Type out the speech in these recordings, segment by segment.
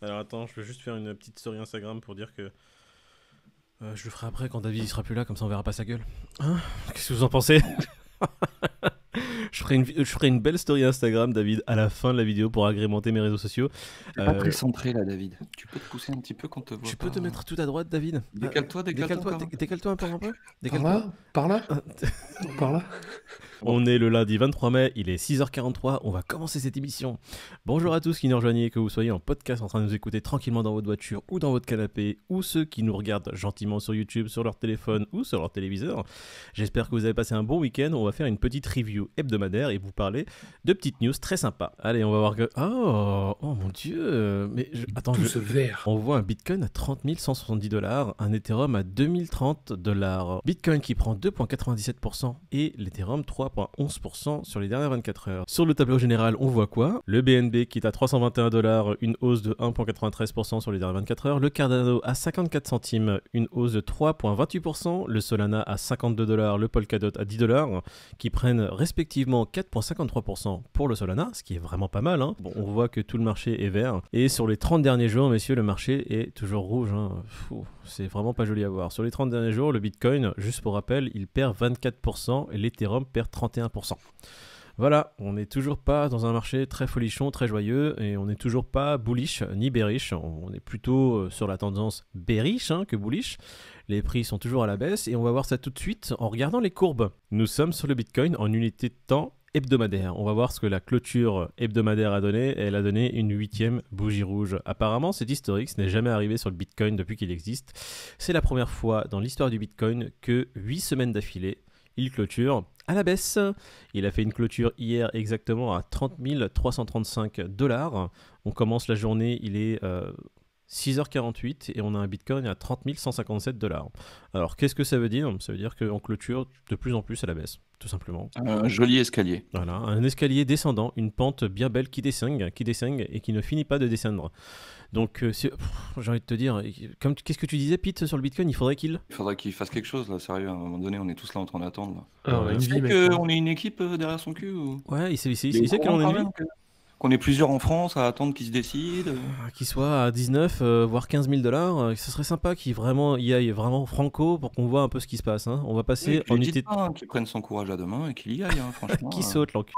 Alors attends, je vais juste faire une petite story Instagram pour dire que je le ferai après quand David il sera plus là, comme ça on verra pas sa gueule. Hein? Qu'est-ce que vous en pensez? Je ferai une belle story Instagram, David, à la fin de la vidéo pour agrémenter mes réseaux sociaux. T'es pas très centré là, David. Tu peux te pousser un petit peu qu'on te voit Tu pas. peux te mettre tout à droite, David. Décale-toi Décale-toi, encore. décale-toi un peu, un peu. Par Décale-toi. là? Par là? Par là? On est le lundi 23 mai, il est 6h43, on va commencer cette émission. Bonjour à tous qui nous rejoignent, que vous soyez en podcast en train de nous écouter tranquillement dans votre voiture ou dans votre canapé, ou ceux qui nous regardent gentiment sur YouTube, sur leur téléphone ou sur leur téléviseur. J'espère que vous avez passé un bon week-end. On va faire une petite review hebdomadaire et vous parler de petites news très sympas. Allez, on va voir que... Oh mon dieu. Mais attends, Tout ce vert. on voit un Bitcoin à 30 170 $, un Ethereum à 2030 $. Bitcoin qui prend 2,97% et l'Ethereum 3,11% sur les dernières 24 heures. Sur le tableau général, on voit quoi? Le BNB qui est à 321 $, une hausse de 1,93% sur les dernières 24 heures. Le Cardano à 54 centimes, une hausse de 3,28%. Le Solana à 52 $, le Polkadot à 10 $, qui prennent respectivement 4,53% pour le Solana, ce qui est vraiment pas mal. Bon, on voit que tout le marché est vert. Et sur les 30 derniers jours, messieurs, le marché est toujours rouge. C'est vraiment pas joli à voir. Sur les 30 derniers jours, le Bitcoin, juste pour rappel, il perd 24% et l'Ethereum perd 31%. Voilà, on n'est toujours pas dans un marché très folichon, très joyeux, et on n'est toujours pas bullish ni bearish. On est plutôt sur la tendance bearish que bullish. Les prix sont toujours à la baisse et on va voir ça tout de suite en regardant les courbes. Nous sommes sur le Bitcoin en unité de temps hebdomadaire. On va voir ce que la clôture hebdomadaire a donné. Elle a donné une 8e bougie rouge. Apparemment, c'est historique. Ce n'est jamais arrivé sur le Bitcoin depuis qu'il existe. C'est la première fois dans l'histoire du Bitcoin que 8 semaines d'affilée, il clôture à la baisse. Il a fait une clôture hier exactement à 30 335 $. On commence la journée, il est 6h48 et on a un Bitcoin à 30 157 $. Alors qu'est-ce que ça veut dire? Ça veut dire qu'on clôture de plus en plus à la baisse, tout simplement. Un joli escalier. Voilà, un escalier descendant, une pente bien belle qui descend et qui ne finit pas de descendre. Donc j'ai envie de te dire, qu'est-ce que tu disais, Pete, sur le Bitcoin? Il faudrait qu'il fasse quelque chose là, sérieux. À un moment donné, on est tous là en train d'attendre. Là. Ah, on a une Tu sais vie, mec. qu'on est une équipe derrière son cul ou... Ouais, il sait Il est qu'il au en courant a quand une vie. même qu'on est plusieurs en France à attendre qu'ils se décident. Qu'il soit à 19, voire 15 000 $, ce serait sympa qu'il y aille vraiment franco pour qu'on voit un peu ce qui se passe. On va passer en unité... Qu'il prenne son courage à deux mains et qu'il y aille, franchement. Qui saute, l'encul.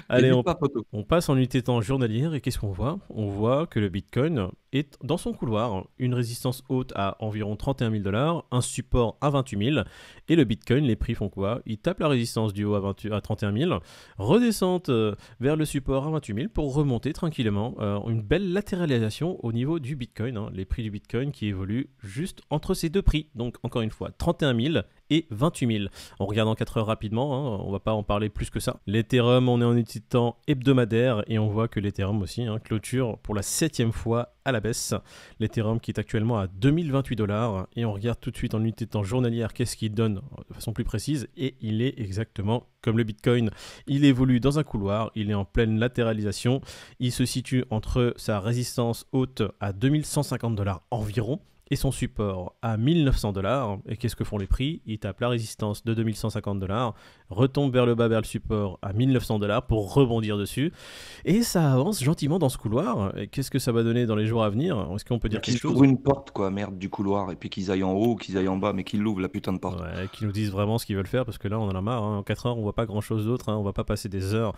Allez, on passe en unité de temps journalière et qu'est-ce qu'on voit? On voit que le Bitcoin est dans son couloir, une résistance haute à environ 31 000 $, un support à 28 000, et le Bitcoin, les prix font quoi? Ils tapent la résistance du haut à 31 000, redescendent vers le support à 28 000 pour remonter tranquillement. Une belle latéralisation au niveau du Bitcoin, les prix du Bitcoin qui évoluent juste entre ces deux prix. Donc encore une fois, 31 000 et 28 000. On regarde en 4 heures rapidement, on va pas en parler plus que ça. L'Ethereum, on est en unité de temps hebdomadaire et on voit que l'Ethereum aussi clôture pour la 7e fois à la baisse. L'Ethereum qui est actuellement à 2028 $, et on regarde tout de suite en unité de temps journalière qu'est-ce qu'il donne de façon plus précise, et il est exactement comme le Bitcoin. Il évolue dans un couloir, il est en pleine latéralisation, il se situe entre sa résistance haute à 2150 $ environ et son support à 1900 $. Et qu'est-ce que font les prix? Ils tapent la résistance de 2150 $, retombent vers le bas vers le support à 1900 $ pour rebondir dessus. Et ça avance gentiment dans ce couloir. Et qu'est-ce que ça va donner dans les jours à venir? Est-ce qu'on peut dire quelque chose? Qu'ils ouvrent une porte, quoi, merde, du couloir, et puis qu'ils aillent en haut, qu'ils aillent en bas, mais qu'ils l'ouvrent, la putain de porte. Ouais, qu'ils nous disent vraiment ce qu'ils veulent faire, parce que là, on en a marre. En 4 heures, on voit pas grand-chose d'autre. On va pas passer des heures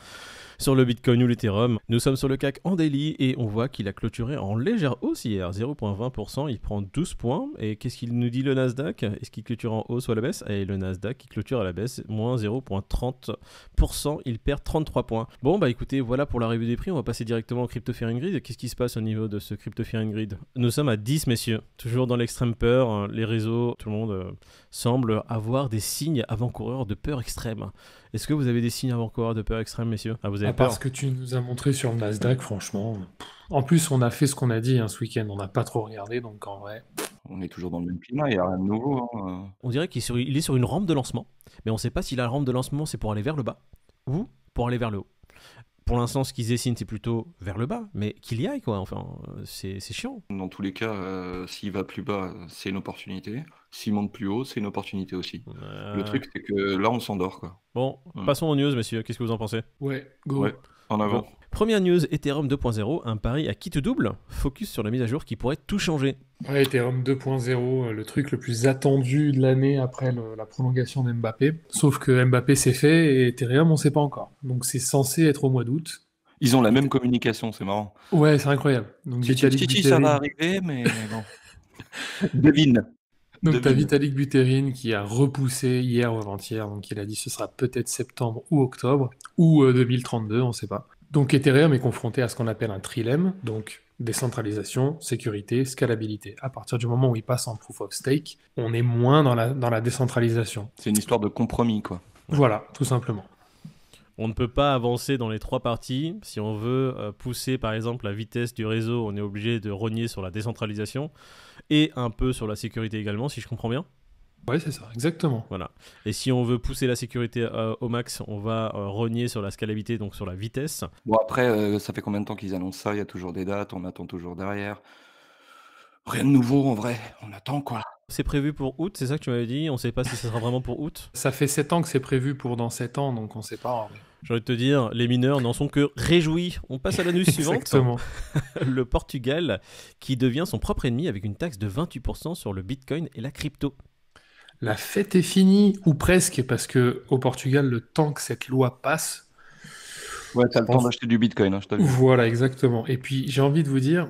sur le Bitcoin ou l'Ethereum. Nous sommes sur le CAC en daily et on voit qu'il a clôturé en légère hausse hier, 0,20%. Il prend 12 points. Et qu'est-ce qu'il nous dit le Nasdaq? Est-ce qu'il clôture en hausse ou à la baisse? Et le Nasdaq qui clôture à la baisse, moins 0,30%. Il perd 33 points. Bon, bah écoutez, voilà pour la revue des prix. On va passer directement au Crypto Fear and Greed. Qu'est-ce qui se passe au niveau de ce Crypto Fear and Greed? Nous sommes à 10, messieurs. Toujours dans l'extrême peur. Les réseaux, tout le monde semble avoir des signes avant-coureurs de peur extrême. Est-ce que vous avez des signes avant-coureurs de peur extrême, messieurs? Vous avez peur? Parce que tu nous as montré sur le Nasdaq, franchement. En plus, on a fait ce qu'on a dit ce week-end. On n'a pas trop regardé, donc en vrai... On est toujours dans le même climat, il n'y a rien de nouveau. On dirait qu'il est sur une rampe de lancement, mais on ne sait pas si la rampe de lancement c'est pour aller vers le bas ou pour aller vers le haut. Pour l'instant, ce qu'ils dessinent, c'est plutôt vers le bas, mais qu'il y aille, quoi. Enfin, c'est chiant. Dans tous les cas, s'il va plus bas, c'est une opportunité. S'il monte plus haut, c'est une opportunité aussi. Le Euh, truc, c'est que là, on s'endort, quoi. Bon, passons aux news, messieurs. Qu'est-ce que vous en pensez? Ouais, go. Ouais, en avant. Bon. Première news, Ethereum 2.0, un pari à qui te double, focus sur la mise à jour qui pourrait tout changer. Ouais, Ethereum 2.0, le truc le plus attendu de l'année après la prolongation d'Mbappé. Sauf que Mbappé c'est fait et Ethereum on sait pas encore. Donc c'est censé être au mois d'août. Ils ont la même communication, c'est marrant. Ouais, c'est incroyable. Donc Vitalik Si, ça va Buterin. arriver, mais bon. Devine. Donc t'as Devine. Vitalik Buterin qui a repoussé hier ou avant-hier. Donc il a dit ce sera peut-être septembre ou octobre ou 2032, on sait pas. Donc Ethereum est confronté à ce qu'on appelle un trilemme, donc décentralisation, sécurité, scalabilité. À partir du moment où il passe en proof of stake, on est moins dans la décentralisation. C'est une histoire de compromis, quoi. Voilà, tout simplement. On ne peut pas avancer dans les trois parties. Si on veut pousser par exemple la vitesse du réseau, on est obligé de rogner sur la décentralisation et un peu sur la sécurité également, si je comprends bien. Ouais, c'est ça, exactement. Voilà. Et si on veut pousser la sécurité au max, on va rogner sur la scalabilité, donc sur la vitesse. Bon, après, ça fait combien de temps qu'ils annoncent ça? Il y a toujours des dates, on attend toujours derrière. Rien de nouveau, en vrai. On attend, quoi. C'est prévu pour août, c'est ça que tu m'avais dit? On ne sait pas si ça sera vraiment pour août. Ça fait 7 ans que c'est prévu pour dans 7 ans, donc on sait pas en vrai. J'ai envie de te dire, les mineurs n'en sont que réjouis. On passe à la news suivante. Exactement. Le Portugal qui devient son propre ennemi avec une taxe de 28% sur le Bitcoin et la crypto. La fête est finie, ou presque, parce que au Portugal, le temps que cette loi passe. Ouais, t'as le temps pense- d'acheter du bitcoin, hein, je te le dis. Voilà, exactement. Et puis j'ai envie de vous dire,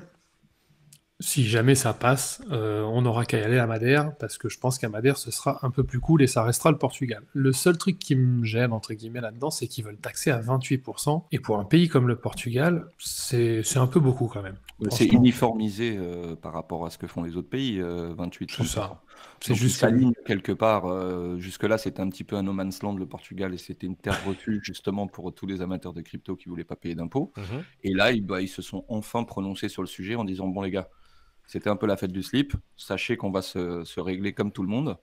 si jamais ça passe, on n'aura qu'à y aller à Madère, parce que je pense qu'à Madère, ce sera un peu plus cool et ça restera le Portugal. Le seul truc qui me gêne, entre guillemets, là-dedans, c'est qu'ils veulent taxer à 28%. Et pour un pays comme le Portugal, c'est un peu beaucoup quand même. Ouais, c'est Franchement. uniformisé par rapport à ce que font les autres pays, 28, C'est 30%. ça. C'est Donc ils juste que- s'alignent quelque part. Jusque-là, c'était un petit peu un no man's land, le Portugal, et c'était une terre refuge justement pour tous les amateurs de crypto qui voulaient pas payer d'impôts. Et là, ils se sont enfin prononcés sur le sujet en disant, bon les gars, c'était un peu la fête du slip, sachez qu'on va se régler comme tout le monde,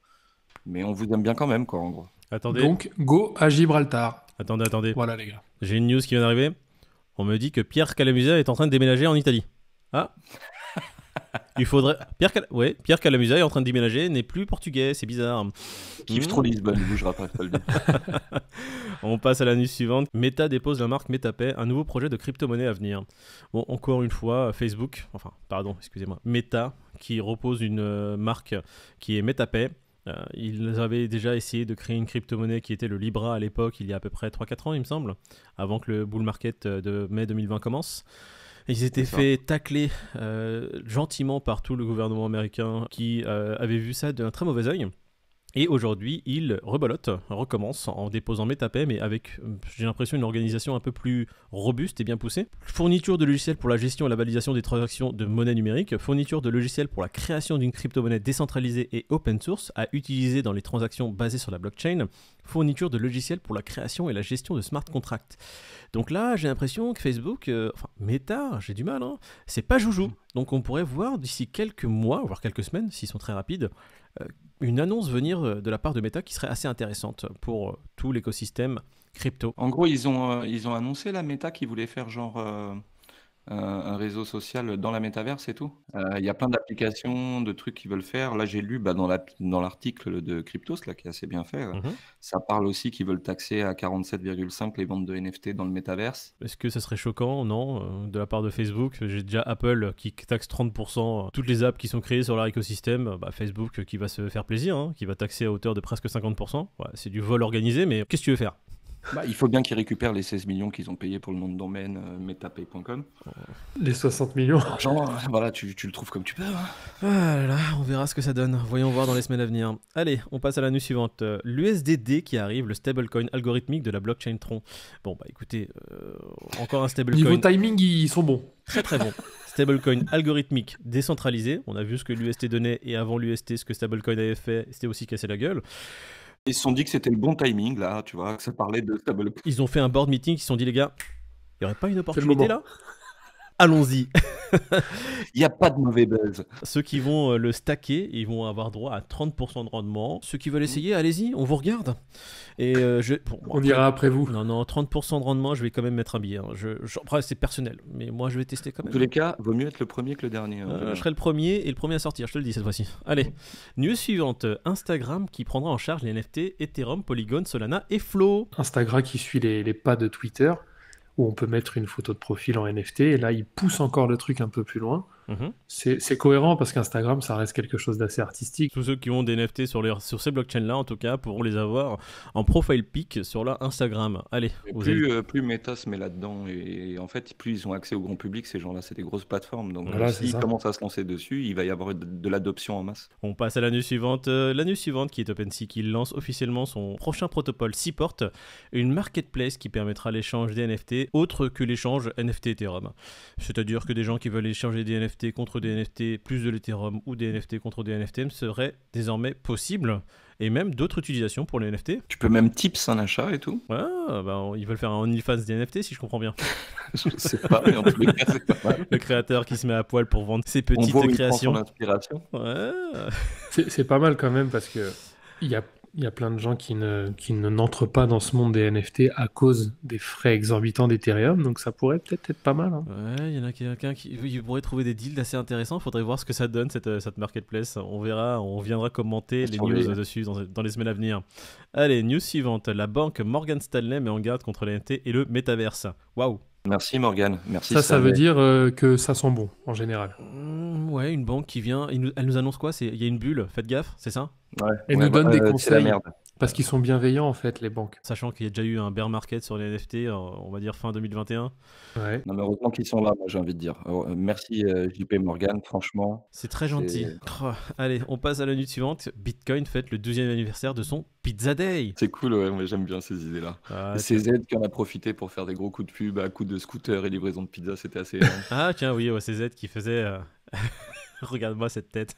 mais on vous aime bien quand même, quoi, en gros. Attendez, Donc, go à Gibraltar. attendez. Voilà, les gars. J'ai une news qui vient d'arriver. On me dit que Pierre Calamusa est en train de déménager en Italie. Ah. Il faudrait... Pierre Calamusa est en train de déménager, n'est plus portugais, c'est bizarre. Kiffe trop Lisbonne, il bougera pas, je te le dis. On passe à la news suivante. Meta dépose la marque MetaPay, un nouveau projet de crypto-monnaie à venir. Bon, encore une fois, Meta, qui repose une marque qui est MetaPay. Ils avaient déjà essayé de créer une crypto-monnaie qui était le Libra à l'époque, il y a à peu près 3-4 ans, il me semble, avant que le bull market de mai 2020 commence. Ils étaient fait tacler gentiment par tout le gouvernement américain qui avait vu ça d'un très mauvais œil. Et aujourd'hui, ils recommencent en déposant MetaPay, mais avec, j'ai l'impression, une organisation un peu plus robuste et bien poussée. Fourniture de logiciels pour la gestion et la validation des transactions de monnaie numérique, fourniture de logiciels pour la création d'une crypto-monnaie décentralisée et open source à utiliser dans les transactions basées sur la blockchain, fourniture de logiciels pour la création et la gestion de smart contracts. Donc là, j'ai l'impression que Facebook, Meta, j'ai du mal, hein, c'est pas joujou. Donc on pourrait voir d'ici quelques mois, voire quelques semaines, s'ils sont très rapides, une annonce venir de la part de Meta qui serait assez intéressante pour tout l'écosystème crypto. En gros, ils ont annoncé la Meta qui voulait faire genre un réseau social dans la métaverse et tout. Il y a plein d'applications, de trucs qu'ils veulent faire. Là, j'ai lu dans l'article de Cryptos, là, qui est assez bien fait. Ça parle aussi qu'ils veulent taxer à 47,5 les ventes de NFT dans le métaverse. Est-ce que ça serait choquant? Non, de la part de Facebook. J'ai déjà Apple qui taxe 30% toutes les apps qui sont créées sur leur écosystème. Facebook qui va se faire plaisir, hein, qui va taxer à hauteur de presque 50%. Ouais, c'est du vol organisé, mais qu'est-ce que tu veux faire? Il faut bien qu'ils récupèrent les 16 millions qu'ils ont payés pour le nom de domaine metapay.com. Les 60 millions. Genre, voilà, tu le trouves comme tu peux. Hein. Ah là là, on verra ce que ça donne. Voyons voir dans les semaines à venir. Allez, on passe à la news suivante. L'USDD qui arrive, le stablecoin algorithmique de la blockchain Tron. Bon, écoutez, encore un stablecoin. Niveau timing, ils sont bons. Très très bon. Stablecoin algorithmique décentralisé. On a vu ce que l'UST donnait et avant l'UST, ce que stablecoin avait fait, c'était aussi casser la gueule. Ils se sont dit que c'était le bon timing, là, tu vois, que ça parlait de stablecoin. Ils ont fait un board meeting, ils se sont dit, les gars, il n'y aurait pas une opportunité là? Allons-y. Il n'y a pas de mauvais buzz. Ceux qui vont le stacker, ils vont avoir droit à 30% de rendement. Ceux qui veulent essayer, allez-y, on vous regarde. Et on ira après vous. Non, 30% de rendement, je vais quand même mettre un billet. Hein. Après, c'est personnel, mais moi, je vais tester quand même. En tous les cas, vaut mieux être le premier que le dernier. Je serai le premier et le premier à sortir, je te le dis cette fois-ci. Allez, news suivante. Instagram qui prendra en charge les NFT Ethereum, Polygon, Solana et Flow. Instagram qui suit les pas de Twitter, où on peut mettre une photo de profil en NFT, et là, il pousse encore le truc un peu plus loin. C'est cohérent parce qu'Instagram, ça reste quelque chose d'assez artistique. Tous ceux qui ont des NFT sur ces blockchains-là, en tout cas, pourront les avoir en profile pic sur leur Instagram. Allez. Plus Meta se met là-dedans, et en fait, plus ils ont accès au grand public, ces gens-là, c'est des grosses plateformes. Donc, voilà, s'ils commencent à se lancer dessus, il va y avoir de l'adoption en masse. On passe à la news suivante. La news suivante qui est OpenSea, qui lance officiellement son prochain protocole Seaport, une marketplace qui permettra l'échange des NFT autre que l'échange NFT Ethereum. C'est-à-dire que des gens qui veulent échanger des NFT contre des NFT plus de l'Ethereum ou des NFT contre des NFT serait désormais possible, et même d'autres utilisations pour les NFT. Tu peux même tips un achat et tout. Ils veulent faire un OnlyFans des NFT si je comprends bien. Je sais pas, mais en tous les cas, c'est pas mal. Le créateur qui se met à poil pour vendre ses petites créations. On voit inspiration. Ouais. C'est pas mal quand même parce que il y a plein de gens qui n'entrent pas dans ce monde des NFT à cause des frais exorbitants d'Ethereum, donc ça pourrait peut-être être pas mal. Hein. Ouais, il y en a quelqu'un qui pourrait trouver des deals assez intéressants. Faudrait voir ce que ça donne cette marketplace. On verra, on viendra commenter les news dessus dans les semaines à venir. Allez, news suivante. La banque Morgan Stanley met en garde contre les NFT et le métaverse. Waouh. Merci Morgan, merci. Ça veut dire que ça sent bon en général. Ouais, une banque qui vient, elle nous annonce quoi? Il y a une bulle, faites gaffe, c'est ça? Ouais. Elle nous donne des conseils. Parce qu'ils sont bienveillants en fait, les banques. Sachant qu'il y a déjà eu un bear market sur les NFT, on va dire fin 2021. Ouais. Non mais heureusement qu'ils sont là, moi j'ai envie de dire. Merci JP Morgan, franchement. C'est très gentil. Allez, on passe à la nuit suivante. Bitcoin fête le 12e anniversaire de son Pizza Day. C'est cool, ouais, moi j'aime bien ces idées-là. CZ qui en a profité pour faire des gros coups de pub à coups de scooter et livraison de pizza, c'était assez énorme. Ah tiens, oui, CZ qui faisait... Regarde-moi cette tête.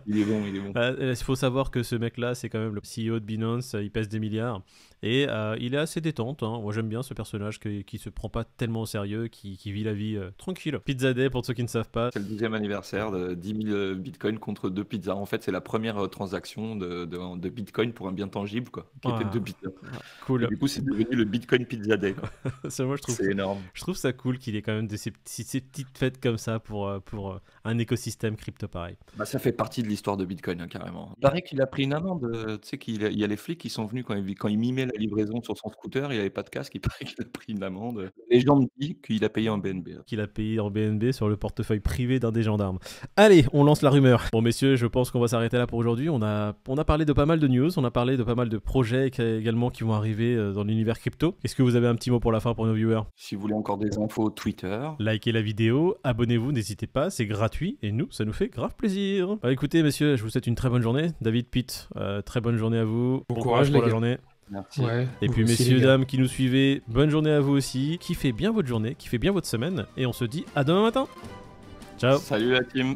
Il est bon, il est bon. Il faut savoir que ce mec-là, c'est quand même le CEO de Binance, il pèse des milliards. Et il est assez détente. Hein. Moi, j'aime bien ce personnage qui se prend pas tellement au sérieux, qui vit la vie tranquille. Pizza Day, pour ceux qui ne savent pas. C'est le 12e anniversaire de 10 000 bitcoins contre 2 pizzas. En fait, c'est la première transaction de bitcoin pour un bien tangible, quoi, qui était 2 pizzas. Cool. Et du coup, c'est devenu le Bitcoin Pizza Day. C'est énorme. Je trouve ça cool qu'il ait quand même ces petites fêtes comme ça pour un écosystème crypto pareil. Bah, ça fait partie de l'histoire de Bitcoin, hein, carrément. Il paraît qu'il a pris une amende. Tu sais qu'il y a les flics qui sont venus quand il mimait la livraison sur son scooter, il n'avait pas de casque, il paraît qu'il a pris une amende. Les gens me disent qu'il a payé en BNB. Qu'il a payé en BNB sur le portefeuille privé d'un des gendarmes. Allez, on lance la rumeur. Bon messieurs, je pense qu'on va s'arrêter là pour aujourd'hui. On a parlé de pas mal de news, on a parlé de pas mal de projets également qui vont arriver dans l'univers crypto. Est-ce que vous avez un petit mot pour la fin pour nos viewers? Si vous voulez encore des infos, Twitter. Likez la vidéo, abonnez-vous, n'hésitez pas, c'est gratuit et nous, ça nous fait grave plaisir. Écoutez messieurs, je vous souhaite une très bonne journée. David, Pete, très bonne journée à vous. Bon courage pour la journée. Merci. Ouais, et puis messieurs, dames qui nous suivez, bonne journée à vous aussi. Kiffez bien votre journée, kiffez bien votre semaine et on se dit à demain matin. Ciao. Salut la team.